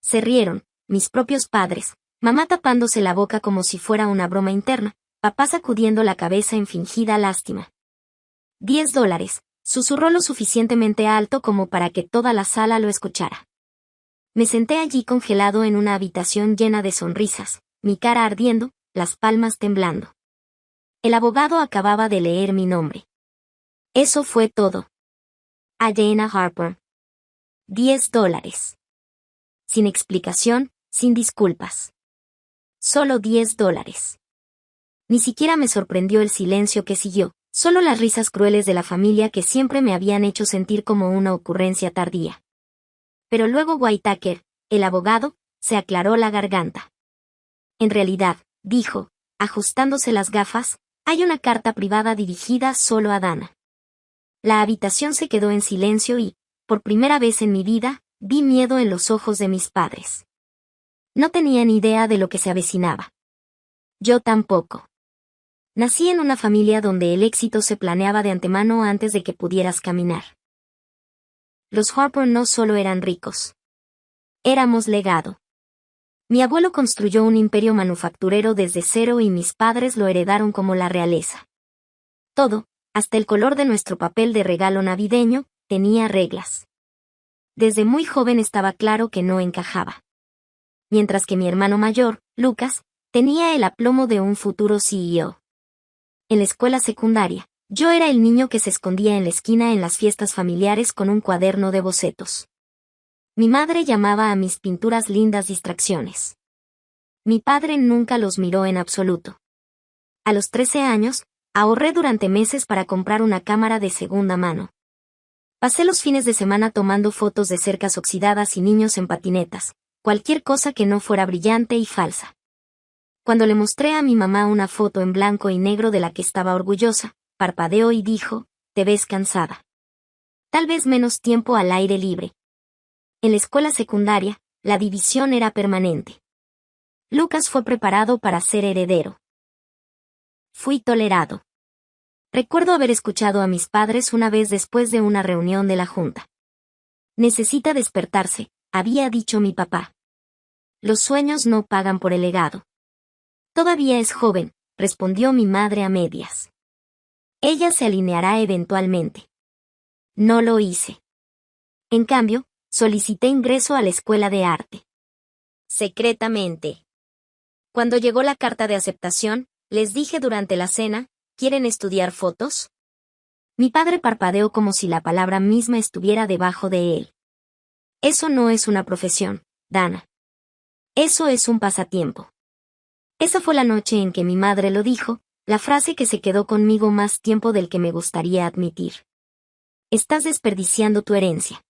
Se rieron, mis propios padres, mamá tapándose la boca como si fuera una broma interna, papá sacudiendo la cabeza en fingida lástima. $10, susurró lo suficientemente alto como para que toda la sala lo escuchara. Me senté allí congelado en una habitación llena de sonrisas, mi cara ardiendo, las palmas temblando. El abogado acababa de leer mi nombre. Eso fue todo. Adena Harper. $10. Sin explicación, sin disculpas. Solo $10. Ni siquiera me sorprendió el silencio que siguió, solo las risas crueles de la familia que siempre me habían hecho sentir como una ocurrencia tardía. Pero luego Whitaker, el abogado, se aclaró la garganta. En realidad, dijo, ajustándose las gafas, hay una carta privada dirigida solo a Dana. La habitación se quedó en silencio y, por primera vez en mi vida, vi miedo en los ojos de mis padres. No tenían idea de lo que se avecinaba. Yo tampoco. Nací en una familia donde el éxito se planeaba de antemano antes de que pudieras caminar. Los Harper no solo eran ricos. Éramos legado. Mi abuelo construyó un imperio manufacturero desde cero y mis padres lo heredaron como la realeza. Todo, hasta el color de nuestro papel de regalo navideño, tenía reglas. Desde muy joven estaba claro que no encajaba. Mientras que mi hermano mayor, Lucas, tenía el aplomo de un futuro CEO. En la escuela secundaria, yo era el niño que se escondía en la esquina en las fiestas familiares con un cuaderno de bocetos. Mi madre llamaba a mis pinturas lindas distracciones. Mi padre nunca los miró en absoluto. A los 13 años, ahorré durante meses para comprar una cámara de segunda mano. Pasé los fines de semana tomando fotos de cercas oxidadas y niños en patinetas, cualquier cosa que no fuera brillante y falsa. Cuando le mostré a mi mamá una foto en blanco y negro de la que estaba orgullosa, parpadeó y dijo, «Te ves cansada. Tal vez menos tiempo al aire libre». En la escuela secundaria, la división era permanente. Lucas fue preparado para ser heredero. Fui tolerado. Recuerdo haber escuchado a mis padres una vez después de una reunión de la junta. «Necesita despertarse», había dicho mi papá. «Los sueños no pagan por el legado». «Todavía es joven», respondió mi madre a medias. «Ella se alineará eventualmente». No lo hice. En cambio, solicité ingreso a la escuela de arte. Secretamente. Cuando llegó la carta de aceptación, les dije durante la cena, ¿quieren estudiar fotos? Mi padre parpadeó como si la palabra misma estuviera debajo de él. Eso no es una profesión, Dana. Eso es un pasatiempo. Esa fue la noche en que mi madre lo dijo, la frase que se quedó conmigo más tiempo del que me gustaría admitir. Estás desperdiciando tu herencia.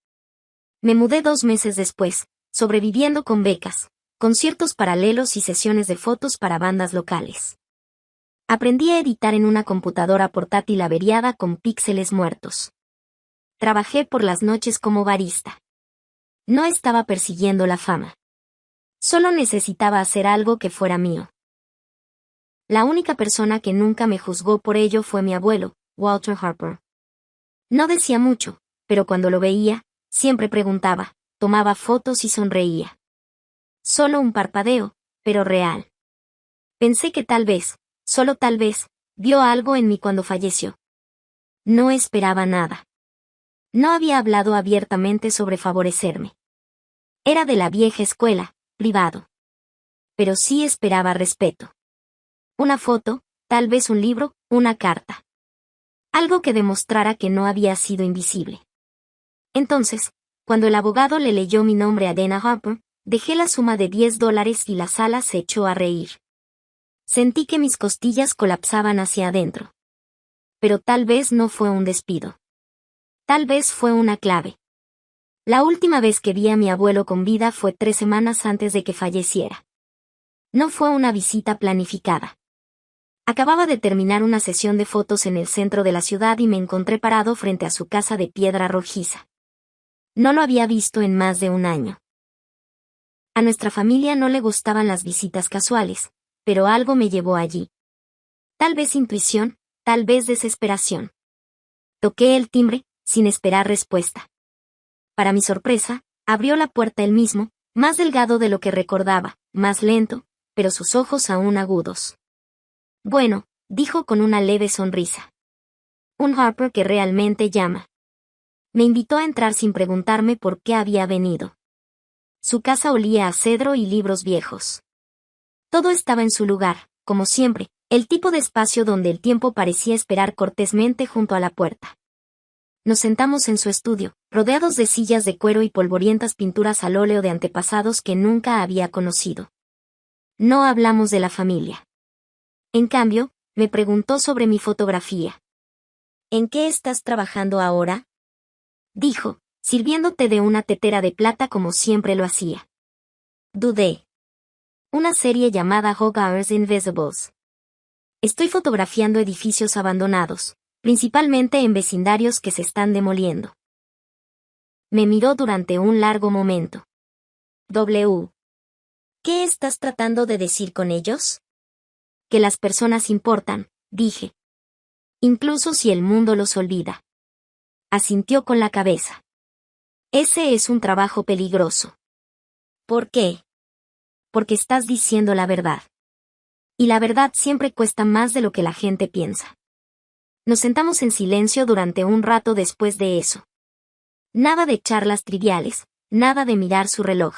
Me mudé 2 meses después, sobreviviendo con becas, conciertos paralelos y sesiones de fotos para bandas locales. Aprendí a editar en una computadora portátil averiada con píxeles muertos. Trabajé por las noches como barista. No estaba persiguiendo la fama. Solo necesitaba hacer algo que fuera mío. La única persona que nunca me juzgó por ello fue mi abuelo, Walter Harper. No decía mucho, pero cuando lo veía, siempre preguntaba, tomaba fotos y sonreía. Solo un parpadeo, pero real. Pensé que tal vez, solo tal vez, vio algo en mí cuando falleció. No esperaba nada. No había hablado abiertamente sobre favorecerme. Era de la vieja escuela, privado. Pero sí esperaba respeto. Una foto, tal vez un libro, una carta. Algo que demostrara que no había sido invisible. Entonces, cuando el abogado le leyó mi nombre a Dana Harper, dejé la suma de $10 y la sala se echó a reír. Sentí que mis costillas colapsaban hacia adentro. Pero tal vez no fue un despido. Tal vez fue una clave. La última vez que vi a mi abuelo con vida fue 3 semanas antes de que falleciera. No fue una visita planificada. Acababa de terminar una sesión de fotos en el centro de la ciudad y me encontré parado frente a su casa de piedra rojiza. No lo había visto en más de 1 año. A nuestra familia no le gustaban las visitas casuales, pero algo me llevó allí. Tal vez intuición, tal vez desesperación. Toqué el timbre, sin esperar respuesta. Para mi sorpresa, abrió la puerta él mismo, Más delgado de lo que recordaba, más lento, pero sus ojos aún agudos. Bueno, dijo con una leve sonrisa. Un Harper que realmente llama. Me invitó a entrar sin preguntarme por qué había venido. Su casa olía a cedro y libros viejos. Todo estaba en su lugar, como siempre, el tipo de espacio donde el tiempo parecía esperar cortésmente junto a la puerta. Nos sentamos en su estudio, rodeados de sillas de cuero y polvorientas pinturas al óleo de antepasados que nunca había conocido. No hablamos de la familia. En cambio, me preguntó sobre mi fotografía. ¿En qué estás trabajando ahora?, dijo, sirviéndote de una tetera de plata como siempre lo hacía. Dudé. Una serie llamada Hogarth's Invisibles. Estoy fotografiando edificios abandonados, principalmente en vecindarios que se están demoliendo. Me miró durante un largo momento. ¿Qué estás tratando de decir con ellos? Que las personas importan, dije. Incluso si el mundo los olvida. Asintió con la cabeza. Ese es un trabajo peligroso. ¿Por qué? Porque estás diciendo la verdad. Y la verdad siempre cuesta más de lo que la gente piensa. Nos sentamos en silencio durante un rato después de eso. Nada de charlas triviales, nada de mirar su reloj.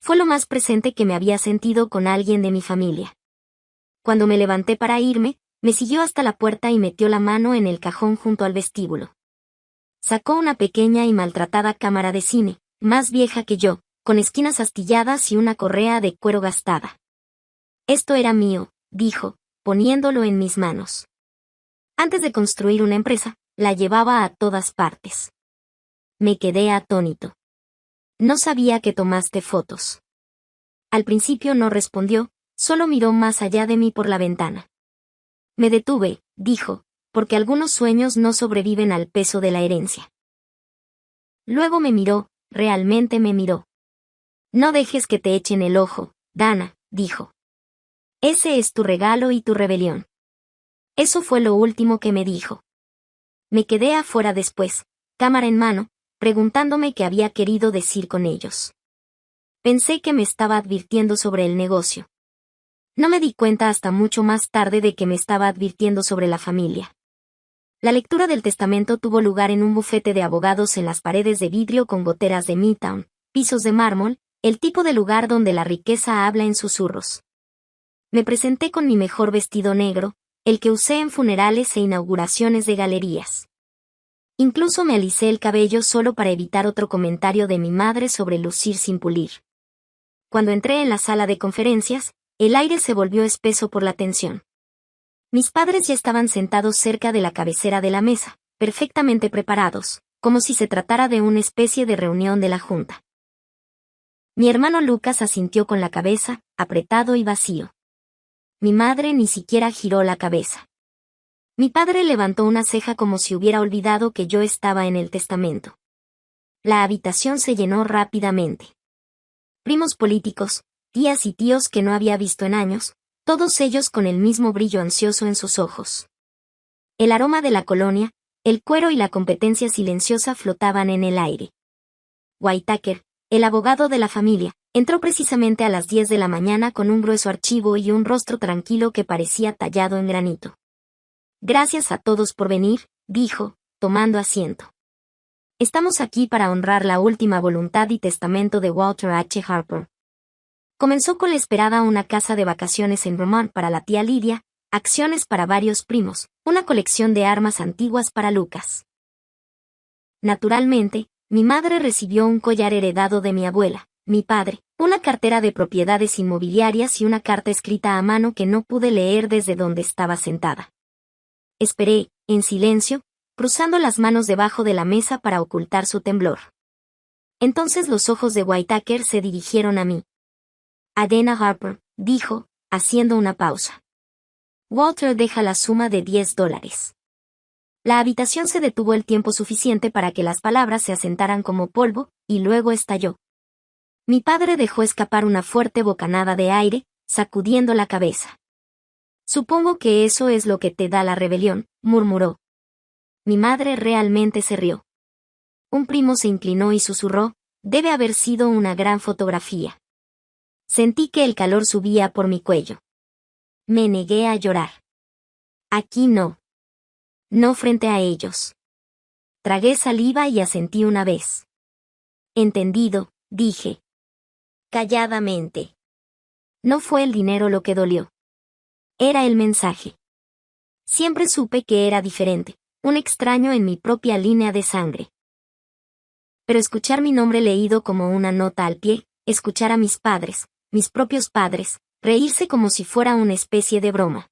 Fue lo más presente que me había sentido con alguien de mi familia. Cuando me levanté para irme, me siguió hasta la puerta y metió la mano en el cajón junto al vestíbulo. Sacó una pequeña y maltratada cámara de cine, más vieja que yo, con esquinas astilladas y una correa de cuero gastada. Esto era mío, dijo, poniéndolo en mis manos. Antes de construir una empresa, la llevaba a todas partes. Me quedé atónito. No sabía que tomaste fotos. Al principio no respondió, solo miró más allá de mí por la ventana. Me detuve, dijo, porque algunos sueños no sobreviven al peso de la herencia. Luego me miró, realmente me miró. No dejes que te echen el ojo, Dana, dijo. Ese es tu regalo y tu rebelión. Eso fue lo último que me dijo. Me quedé afuera después, cámara en mano, preguntándome qué había querido decir con ellos. Pensé que me estaba advirtiendo sobre el negocio. No me di cuenta hasta mucho más tarde de que me estaba advirtiendo sobre la familia. La lectura del testamento tuvo lugar en un bufete de abogados en las paredes de vidrio con goteras de Midtown, pisos de mármol, el tipo de lugar donde la riqueza habla en susurros. Me presenté con mi mejor vestido negro, el que usé en funerales e inauguraciones de galerías. Incluso me alisé el cabello solo para evitar otro comentario de mi madre sobre lucir sin pulir. Cuando entré en la sala de conferencias, el aire se volvió espeso por la tensión. Mis padres ya estaban sentados cerca de la cabecera de la mesa, perfectamente preparados, como si se tratara de una especie de reunión de la junta. Mi hermano Lucas asintió con la cabeza, apretado y vacío. Mi madre ni siquiera giró la cabeza. Mi padre levantó una ceja como si hubiera olvidado que yo estaba en el testamento. La habitación se llenó rápidamente. Primos políticos, tías y tíos que no había visto en años, todos ellos con el mismo brillo ansioso en sus ojos. El aroma de la colonia, el cuero y la competencia silenciosa flotaban en el aire. Whitaker, el abogado de la familia, entró precisamente a las 10 de la mañana con un grueso archivo y un rostro tranquilo que parecía tallado en granito. Gracias a todos por venir, dijo, tomando asiento. Estamos aquí para honrar la última voluntad y testamento de Walter H. Harper. Comenzó con la esperada una casa de vacaciones en Vermont para la tía Lidia, acciones para varios primos, una colección de armas antiguas para Lucas. Naturalmente, mi madre recibió un collar heredado de mi abuela, mi padre, una cartera de propiedades inmobiliarias y una carta escrita a mano que no pude leer desde donde estaba sentada. Esperé, en silencio, cruzando las manos debajo de la mesa para ocultar su temblor. Entonces los ojos de Whitaker se dirigieron a mí. A Dana Harper, dijo, haciendo una pausa. Walter deja la suma de $10. La habitación se detuvo el tiempo suficiente para que las palabras se asentaran como polvo, y luego estalló. Mi padre dejó escapar una fuerte bocanada de aire, sacudiendo la cabeza. Supongo que eso es lo que te da la rebelión, murmuró. Mi madre realmente se rió. Un primo se inclinó y susurró, Debe haber sido una gran fotografía. Sentí que el calor subía por mi cuello. Me negué a llorar. Aquí no. No frente a ellos. Tragué saliva y asentí una vez. Entendido, dije. Calladamente. No fue el dinero lo que dolió. Era el mensaje. Siempre supe que era diferente, un extraño en mi propia línea de sangre. Pero escuchar mi nombre leído como una nota al pie, escuchar a mis padres, mis propios padres, reírse como si fuera una especie de broma.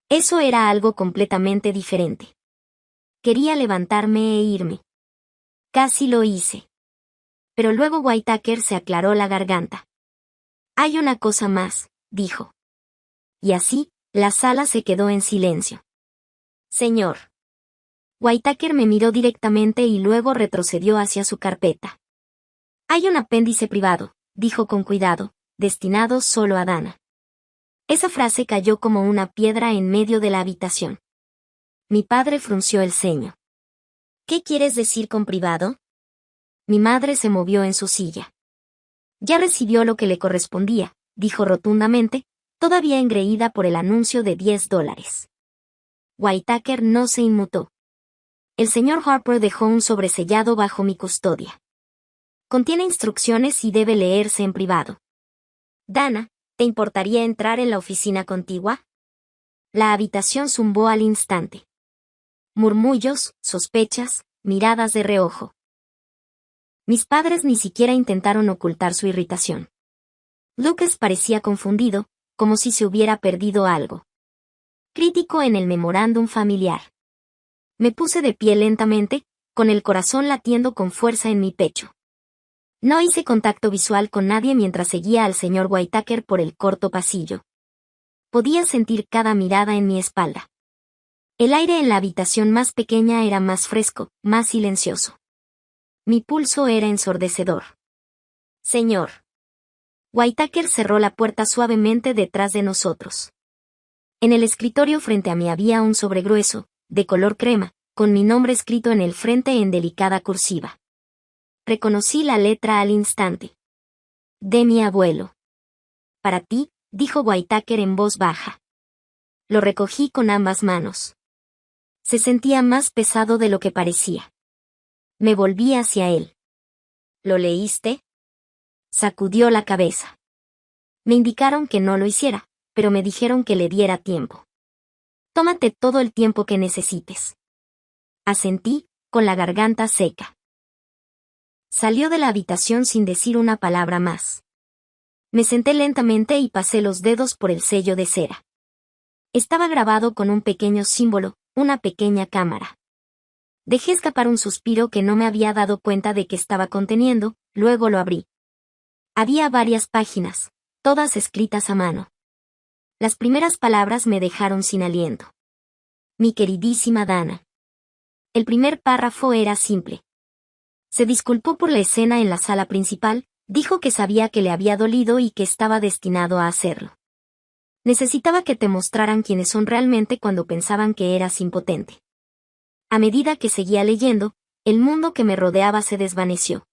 Eso era algo completamente diferente. Quería levantarme e irme. Casi lo hice. Pero luego Whitaker se aclaró la garganta. Hay una cosa más, dijo. Y así, la sala se quedó en silencio. Señor. Whitaker me miró directamente y luego retrocedió hacia su carpeta. Hay un apéndice privado, dijo con cuidado, destinado solo a Dana. Esa frase cayó como una piedra en medio de la habitación. Mi padre frunció el ceño. ¿Qué quieres decir con privado? Mi madre se movió en su silla. Ya recibió lo que le correspondía, dijo rotundamente, todavía engreída por el anuncio de $10. Whitaker no se inmutó. El señor Harper dejó un sobresellado bajo mi custodia. Contiene instrucciones y debe leerse en privado. Dana, ¿te importaría entrar en la oficina contigua? La habitación zumbó al instante. Murmullos, sospechas, miradas de reojo. Mis padres ni siquiera intentaron ocultar su irritación. Lucas parecía confundido, como si se hubiera perdido algo. Crítico en el memorándum familiar. Me puse de pie lentamente, con el corazón latiendo con fuerza en mi pecho. No hice contacto visual con nadie mientras seguía al señor Whitaker por el corto pasillo. Podía sentir cada mirada en mi espalda. El aire en la habitación más pequeña era más fresco, más silencioso. Mi pulso era ensordecedor. Señor. Whitaker cerró la puerta suavemente detrás de nosotros. En el escritorio frente a mí había un sobre grueso, de color crema, con mi nombre escrito en el frente en delicada cursiva. Reconocí la letra al instante. De mi abuelo. Para ti, dijo Whitaker en voz baja. Lo recogí con ambas manos. Se sentía más pesado de lo que parecía. Me volví hacia él. ¿Lo leíste? Sacudió la cabeza. Me indicaron que no lo hiciera, pero me dijeron que le diera tiempo. Tómate todo el tiempo que necesites. Asentí, con la garganta seca. Salió de la habitación sin decir una palabra más. Me senté lentamente y pasé los dedos por el sello de cera. Estaba grabado con un pequeño símbolo, una pequeña cámara. Dejé escapar un suspiro que no me había dado cuenta de que estaba conteniendo, luego lo abrí. Había varias páginas, todas escritas a mano. Las primeras palabras me dejaron sin aliento. Mi queridísima Dana. El primer párrafo era simple. Se disculpó por la escena en la sala principal, dijo que sabía que le había dolido y que estaba destinado a hacerlo. Necesitaba que te mostraran quiénes son realmente cuando pensaban que eras impotente. A medida que seguía leyendo, el mundo que me rodeaba se desvaneció.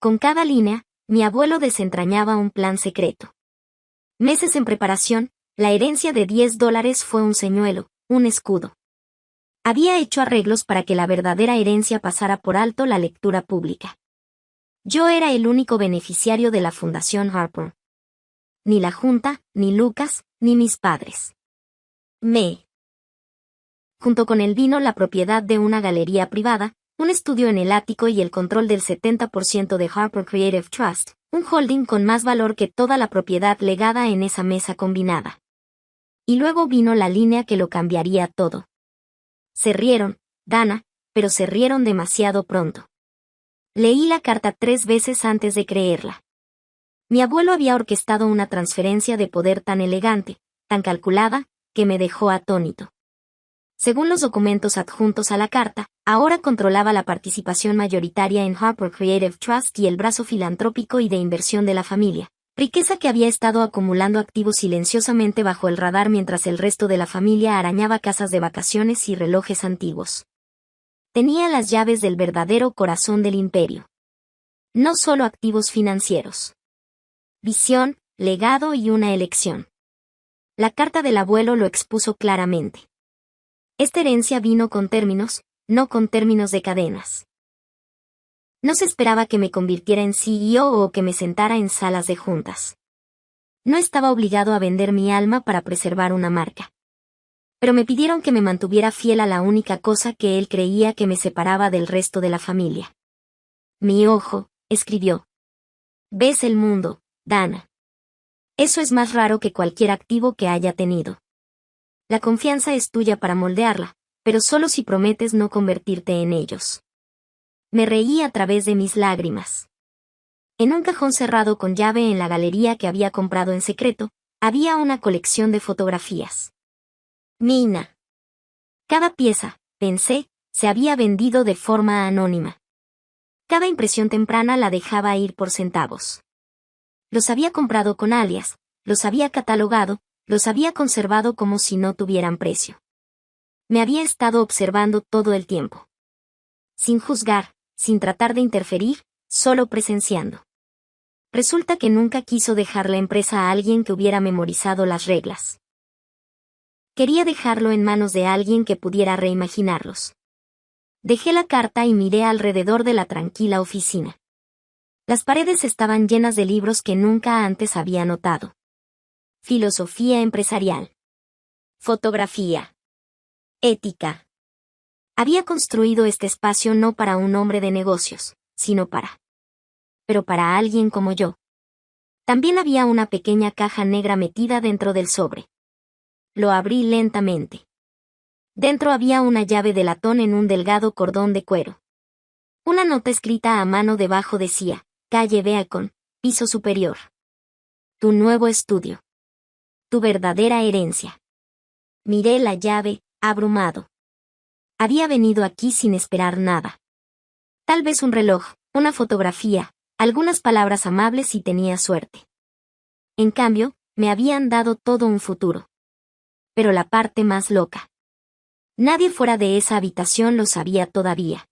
Con cada línea, mi abuelo desentrañaba un plan secreto. Meses en preparación, la herencia de $10 fue un señuelo, un escudo. Había hecho arreglos para que la verdadera herencia pasara por alto la lectura pública. Yo era el único beneficiario de la Fundación Harper. Ni la Junta, ni Lucas, ni mis padres. Junto con él vino la propiedad de una galería privada, un estudio en el ático y el control del 70% de Harper Creative Trust, un holding con más valor que toda la propiedad legada en esa mesa combinada. Y luego vino la línea que lo cambiaría todo. Se rieron, Dana, pero se rieron demasiado pronto. Leí la carta 3 veces antes de creerla. Mi abuelo había orquestado una transferencia de poder tan elegante, tan calculada, que me dejó atónito. Según los documentos adjuntos a la carta, ahora controlaba la participación mayoritaria en Harper Creative Trust y el brazo filantrópico y de inversión de la familia, riqueza que había estado acumulando activos silenciosamente bajo el radar mientras el resto de la familia arañaba casas de vacaciones y relojes antiguos. Tenía las llaves del verdadero corazón del imperio. No solo activos financieros. Visión, legado y una elección. La carta del abuelo lo expuso claramente. Esta herencia vino con términos, no con términos de cadenas. No se esperaba que me convirtiera en CEO o que me sentara en salas de juntas. No estaba obligado a vender mi alma para preservar una marca. Pero me pidieron que me mantuviera fiel a la única cosa que él creía que me separaba del resto de la familia. Mi ojo, escribió. Ves el mundo, Dana. Eso es más raro que cualquier activo que haya tenido. La confianza es tuya para moldearla, pero solo si prometes no convertirte en ellos. Me reí a través de mis lágrimas. En un cajón cerrado con llave en la galería que había comprado en secreto, había una colección de fotografías. Mina. Cada pieza, pensé, se había vendido de forma anónima. Cada impresión temprana la dejaba ir por centavos. Los había comprado con alias, los había catalogado, los había conservado como si no tuvieran precio. Me había estado observando todo el tiempo. Sin juzgar, sin tratar de interferir, solo presenciando. Resulta que nunca quiso dejar la empresa a alguien que hubiera memorizado las reglas. Quería dejarlo en manos de alguien que pudiera reimaginarlos. Dejé la carta y miré alrededor de la tranquila oficina. Las paredes estaban llenas de libros que nunca antes había notado. Filosofía empresarial. Fotografía. Ética. Había construido este espacio no para un hombre de negocios, sino pero para alguien como yo. También había una pequeña caja negra metida dentro del sobre. Lo abrí lentamente. Dentro había una llave de latón en un delgado cordón de cuero. Una nota escrita a mano debajo decía, Calle Beacon, piso superior. Tu nuevo estudio. Tu verdadera herencia. Miré la llave, abrumado. Había venido aquí sin esperar nada. Tal vez un reloj, una fotografía, algunas palabras amables si tenía suerte. En cambio, me habían dado todo un futuro. Pero la parte más loca. Nadie fuera de esa habitación lo sabía todavía.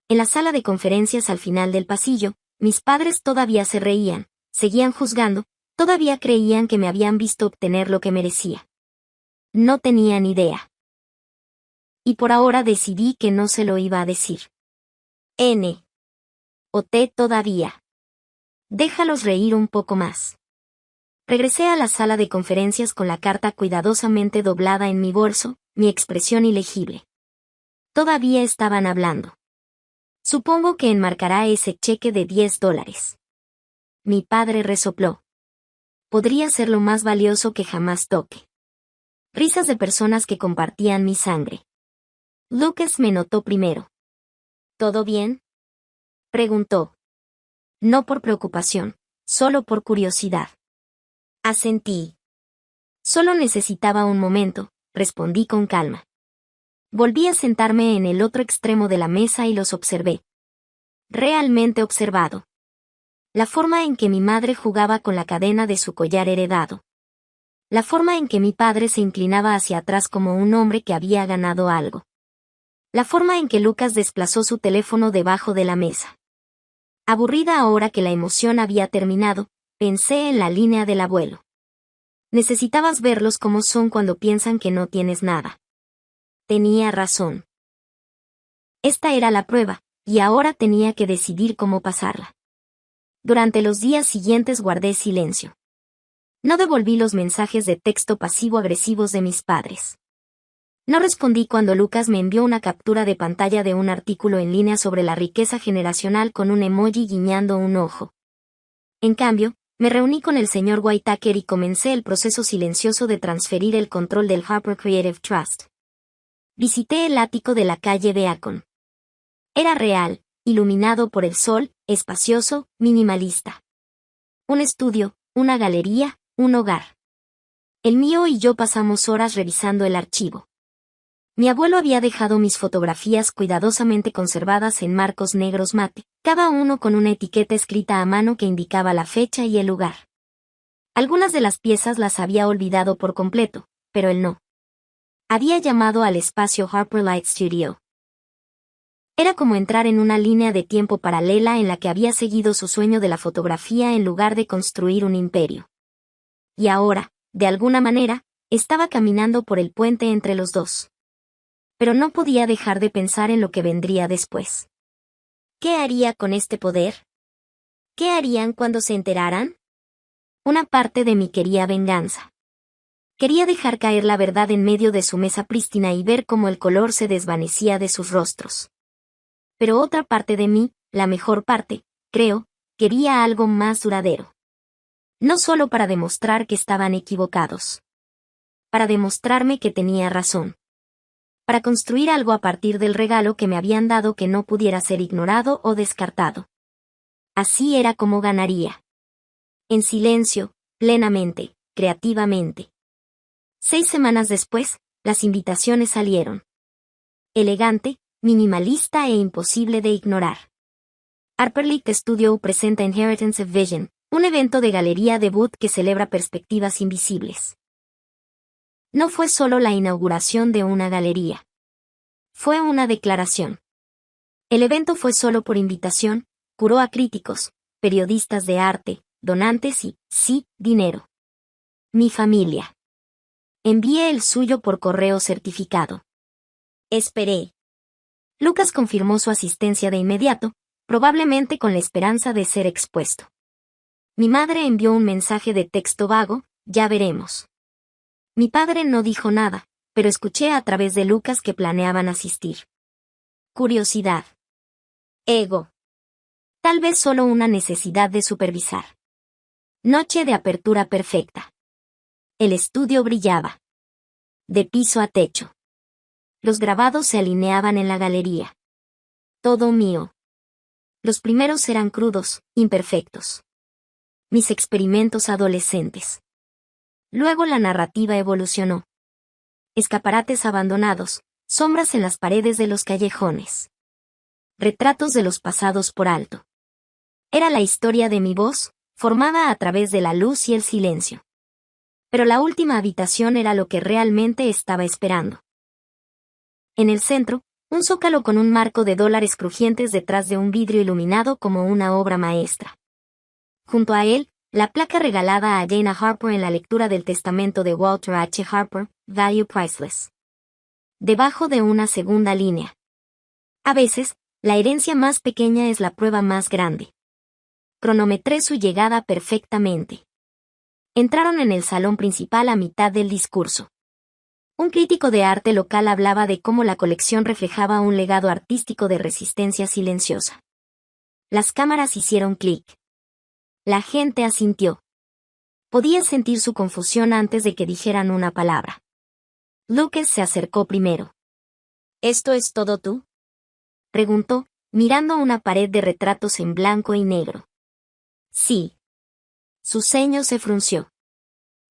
En la sala de conferencias al final del pasillo, mis padres todavía se reían, seguían juzgando, todavía creían que me habían visto obtener lo que merecía. No tenían idea. Y por ahora decidí que no se lo iba a decir. N. O T todavía. Déjalos reír un poco más. Regresé a la sala de conferencias con la carta cuidadosamente doblada en mi bolso, mi expresión ilegible. Todavía estaban hablando. Supongo que enmarcará ese cheque de $10. Mi padre resopló. Podría ser lo más valioso que jamás toque. Risas de personas que compartían mi sangre. Lucas me notó primero. ¿Todo bien?, preguntó. No por preocupación, solo por curiosidad. Asentí. Solo necesitaba un momento, respondí con calma. Volví a sentarme en el otro extremo de la mesa y los observé. Realmente observado. La forma en que mi madre jugaba con la cadena de su collar heredado. La forma en que mi padre se inclinaba hacia atrás como un hombre que había ganado algo. La forma en que Lucas desplazó su teléfono debajo de la mesa. Aburrida ahora que la emoción había terminado, pensé en la línea del abuelo. Necesitabas verlos como son cuando piensan que no tienes nada. Tenía razón. Esta era la prueba, y ahora tenía que decidir cómo pasarla. Durante los días siguientes guardé silencio. No devolví los mensajes de texto pasivo-agresivos de mis padres. No respondí cuando Lucas me envió una captura de pantalla de un artículo en línea sobre la riqueza generacional con un emoji guiñando un ojo. En cambio, me reuní con el señor Whitaker y comencé el proceso silencioso de transferir el control del Harper Creative Trust. Visité el ático de la calle Beacon. Era real, iluminado por el sol, espacioso, minimalista. Un estudio, una galería, un hogar. El mío y yo pasamos horas revisando el archivo. Mi abuelo había dejado mis fotografías cuidadosamente conservadas en marcos negros mate, cada uno con una etiqueta escrita a mano que indicaba la fecha y el lugar. Algunas de las piezas las había olvidado por completo, pero él no. Había llamado al espacio Harper Light Studio. Era como entrar en una línea de tiempo paralela en la que había seguido su sueño de la fotografía en lugar de construir un imperio. Y ahora, de alguna manera, estaba caminando por el puente entre los dos. Pero no podía dejar de pensar en lo que vendría después. ¿Qué haría con este poder? ¿Qué harían cuando se enteraran? Una parte de mí quería venganza. Quería dejar caer la verdad en medio de su mesa prístina y ver cómo el color se desvanecía de sus rostros. Pero otra parte de mí, la mejor parte, creo, quería algo más duradero. No solo para demostrar que estaban equivocados. Para demostrarme que tenía razón. Para construir algo a partir del regalo que me habían dado que no pudiera ser ignorado o descartado. Así era como ganaría. En silencio, plenamente, creativamente. 6 semanas después, las invitaciones salieron. Elegante, minimalista e imposible de ignorar. Harper Lee Studio presenta Inheritance of Vision, un evento de galería debut que celebra perspectivas invisibles. No fue solo la inauguración de una galería. Fue una declaración. El evento fue solo por invitación, curó a críticos, periodistas de arte, donantes y, sí, dinero. Mi familia. Envié el suyo por correo certificado. Esperé. Lucas confirmó su asistencia de inmediato, probablemente con la esperanza de ser expuesto. Mi madre envió un mensaje de texto vago, ya veremos. Mi padre no dijo nada, pero escuché a través de Lucas que planeaban asistir. Curiosidad. Ego. Tal vez solo una necesidad de supervisar. Noche de apertura perfecta. El estudio brillaba. De piso a techo. Los grabados se alineaban en la galería. Todo mío. Los primeros eran crudos, imperfectos. Mis experimentos adolescentes. Luego la narrativa evolucionó. Escaparates abandonados, sombras en las paredes de los callejones. Retratos de los pasados por alto. Era la historia de mi voz, formada a través de la luz y el silencio. Pero la última habitación era lo que realmente estaba esperando. En el centro, un zócalo con un marco de dólares crujientes detrás de un vidrio iluminado como una obra maestra. Junto a él, la placa regalada a Dana Harper en la lectura del testamento de Walter H. Harper, Value Priceless. Debajo de una segunda línea. A veces, la herencia más pequeña es la prueba más grande. Cronometré su llegada perfectamente. Entraron en el salón principal a mitad del discurso. Un crítico de arte local hablaba de cómo la colección reflejaba un legado artístico de resistencia silenciosa. Las cámaras hicieron clic. La gente asintió. Podía sentir su confusión antes de que dijeran una palabra. Lucas se acercó primero. ¿Esto es todo tú?, preguntó, mirando una pared de retratos en blanco y negro. Sí. Su ceño se frunció.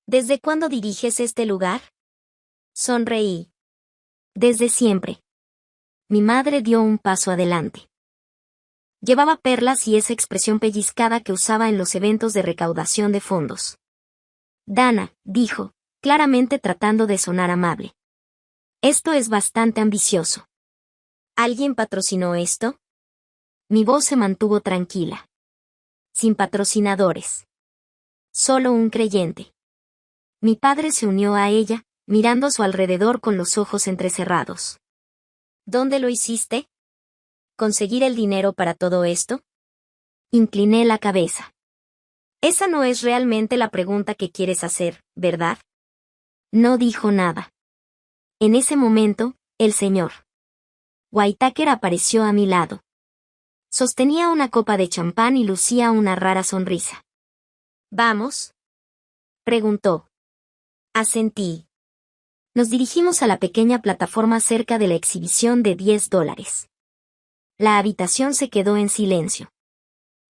¿Desde cuándo diriges este lugar? Sonreí. Desde siempre. Mi madre dio un paso adelante. Llevaba perlas y esa expresión pellizcada que usaba en los eventos de recaudación de fondos. Dana, dijo, claramente tratando de sonar amable. Esto es bastante ambicioso. ¿Alguien patrocinó esto? Mi voz se mantuvo tranquila. Sin patrocinadores. Solo un creyente. Mi padre se unió a ella, mirando a su alrededor con los ojos entrecerrados. ¿Dónde lo hiciste? ¿Conseguir el dinero para todo esto? Incliné la cabeza. Esa no es realmente la pregunta que quieres hacer, ¿verdad? No dijo nada. En ese momento, el señor Whitaker apareció a mi lado. Sostenía una copa de champán y lucía una rara sonrisa. ¿Vamos?, preguntó. Asentí. Nos dirigimos a la pequeña plataforma cerca de la exhibición de $10. La habitación se quedó en silencio.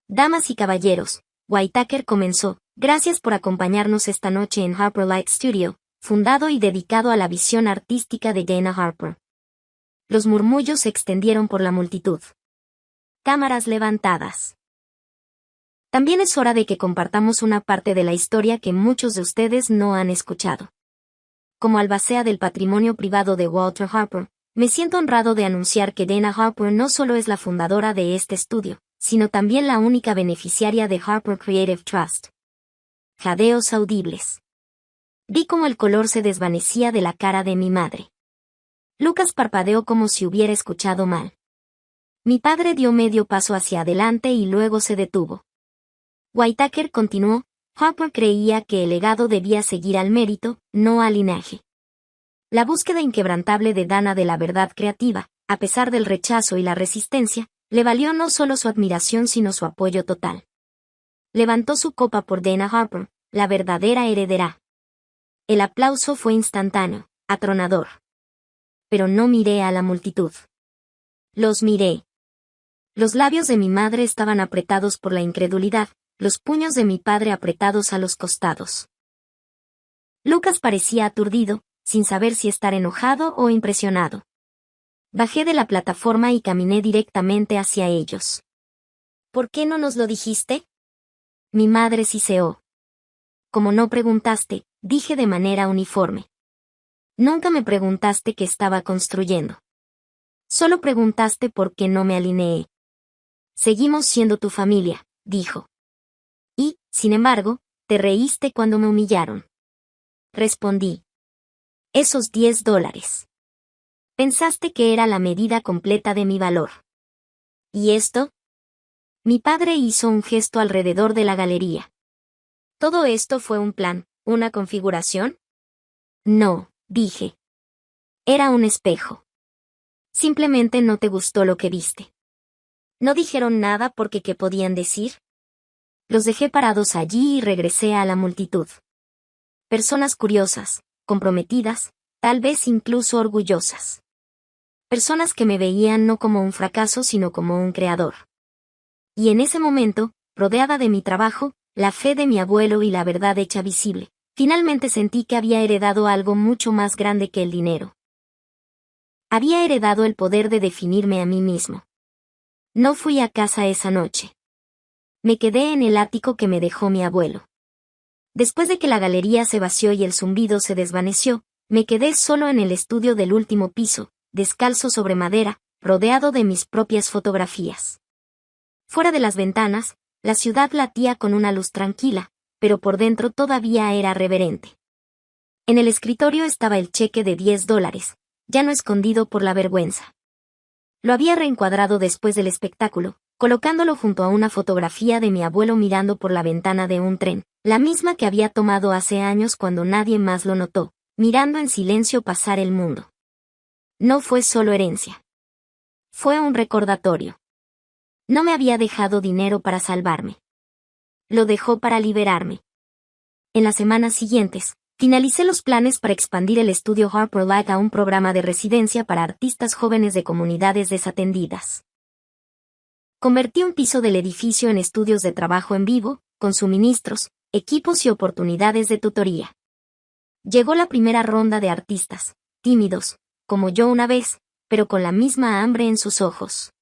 Damas y caballeros, Whitaker comenzó, gracias por acompañarnos esta noche en Harper Light Studio, fundado y dedicado a la visión artística de Dana Harper. Los murmullos se extendieron por la multitud. Cámaras levantadas. También es hora de que compartamos una parte de la historia que muchos de ustedes no han escuchado. Como albacea del patrimonio privado de Walter Harper, Me siento honrado de anunciar que Dana Harper no solo es la fundadora de este estudio, sino también la única beneficiaria de Harper Creative Trust. Jadeos audibles. Vi cómo el color se desvanecía de la cara de mi madre. Lucas parpadeó como si hubiera escuchado mal. Mi padre dio medio paso hacia adelante y luego se detuvo. Whitaker continuó: Harper creía que el legado debía seguir al mérito, no al linaje. La búsqueda inquebrantable de Dana de la verdad creativa, a pesar del rechazo y la resistencia, le valió no solo su admiración sino su apoyo total. Levantó su copa por Dana Harper, la verdadera heredera. El aplauso fue instantáneo, atronador. Pero no miré a la multitud. Los miré. Los labios de mi madre estaban apretados por la incredulidad, los puños de mi padre apretados a los costados. Lucas parecía aturdido, sin saber si estar enojado o impresionado. Bajé de la plataforma y caminé directamente hacia ellos. ¿Por qué no nos lo dijiste? Mi madre siseó. Como no preguntaste, dije de manera uniforme. Nunca me preguntaste qué estaba construyendo. Solo preguntaste por qué no me alineé. Seguimos siendo tu familia, dijo. Y, sin embargo, te reíste cuando me humillaron. Respondí. Esos $10. Pensaste que era la medida completa de mi valor. ¿Y esto? Mi padre hizo un gesto alrededor de la galería. ¿Todo esto fue un plan, una configuración? No, dije. Era un espejo. Simplemente no te gustó lo que viste. ¿No dijeron nada porque qué podían decir? Los dejé parados allí y regresé a la multitud. Personas curiosas, comprometidas, tal vez incluso orgullosas. Personas que me veían no como un fracaso sino como un creador. Y en ese momento, rodeada de mi trabajo, la fe de mi abuelo y la verdad hecha visible, finalmente sentí que había heredado algo mucho más grande que el dinero. Había heredado el poder de definirme a mí mismo. No fui a casa esa noche. Me quedé en el ático que me dejó mi abuelo. Después de que la galería se vació y el zumbido se desvaneció, me quedé solo en el estudio del último piso, descalzo sobre madera, rodeado de mis propias fotografías. Fuera de las ventanas, la ciudad latía con una luz tranquila, pero por dentro todavía era reverente. En el escritorio estaba el cheque de $10, ya no escondido por la vergüenza. Lo había reencuadrado después del espectáculo, colocándolo junto a una fotografía de mi abuelo mirando por la ventana de un tren, la misma que había tomado hace años cuando nadie más lo notó, mirando en silencio pasar el mundo. No fue solo herencia. Fue un recordatorio. No me había dejado dinero para salvarme. Lo dejó para liberarme. En las semanas siguientes, finalicé los planes para expandir el estudio Harper Light a un programa de residencia para artistas jóvenes de comunidades desatendidas. Convertí un piso del edificio en estudios de trabajo en vivo, con suministros, equipos y oportunidades de tutoría. Llegó la primera ronda de artistas, tímidos, como yo una vez, pero con la misma hambre en sus ojos.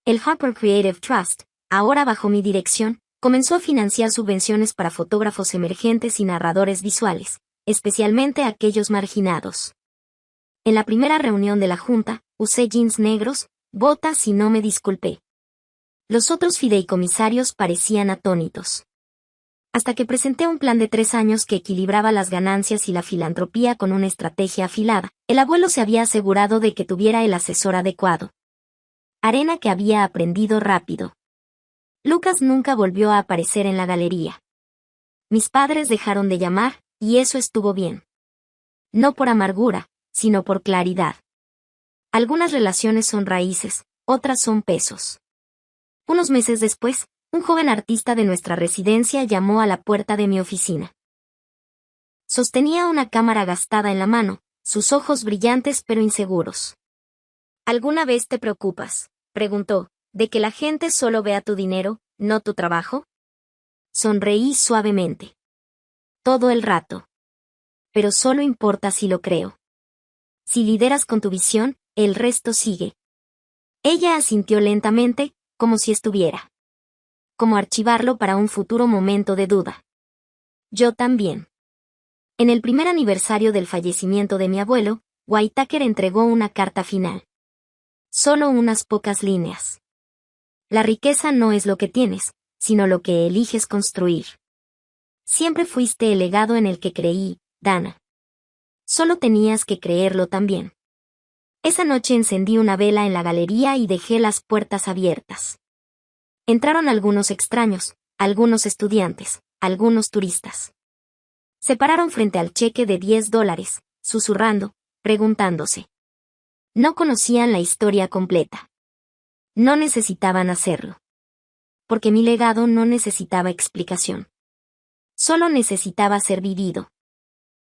El Harper Creative Trust, ahora bajo mi dirección, comenzó a financiar subvenciones para fotógrafos emergentes y narradores visuales, especialmente aquellos marginados. En la primera reunión de la junta, usé jeans negros, botas y no me disculpé. Los otros fideicomisarios parecían atónitos. Hasta que presenté un plan de 3 años que equilibraba las ganancias y la filantropía con una estrategia afilada, el abuelo se había asegurado de que tuviera el asesor adecuado. Arena que había aprendido rápido. Lucas nunca volvió a aparecer en la galería. Mis padres dejaron de llamar, y eso estuvo bien. No por amargura, sino por claridad. Algunas relaciones son raíces, otras son pesos. Unos meses después, un joven artista de nuestra residencia llamó a la puerta de mi oficina. Sostenía una cámara gastada en la mano, sus ojos brillantes pero inseguros. ¿Alguna vez te preocupas, preguntó, de que la gente solo vea tu dinero, no tu trabajo? Sonreí suavemente. Todo el rato. Pero solo importa si lo creo. Si lideras con tu visión, el resto sigue. Ella asintió lentamente, como si estuviera. Como archivarlo para un futuro momento de duda. Yo también. En el primer aniversario del fallecimiento de mi abuelo, Whitaker entregó una carta final. Solo unas pocas líneas. La riqueza no es lo que tienes, sino lo que eliges construir. Siempre fuiste el legado en el que creí, Dana. Solo tenías que creerlo también. Esa noche encendí una vela en la galería y dejé las puertas abiertas. Entraron algunos extraños, algunos estudiantes, algunos turistas. Se pararon frente al cheque de $10, susurrando, preguntándose. No conocían la historia completa. No necesitaban hacerlo. Porque mi legado no necesitaba explicación. Solo necesitaba ser vivido.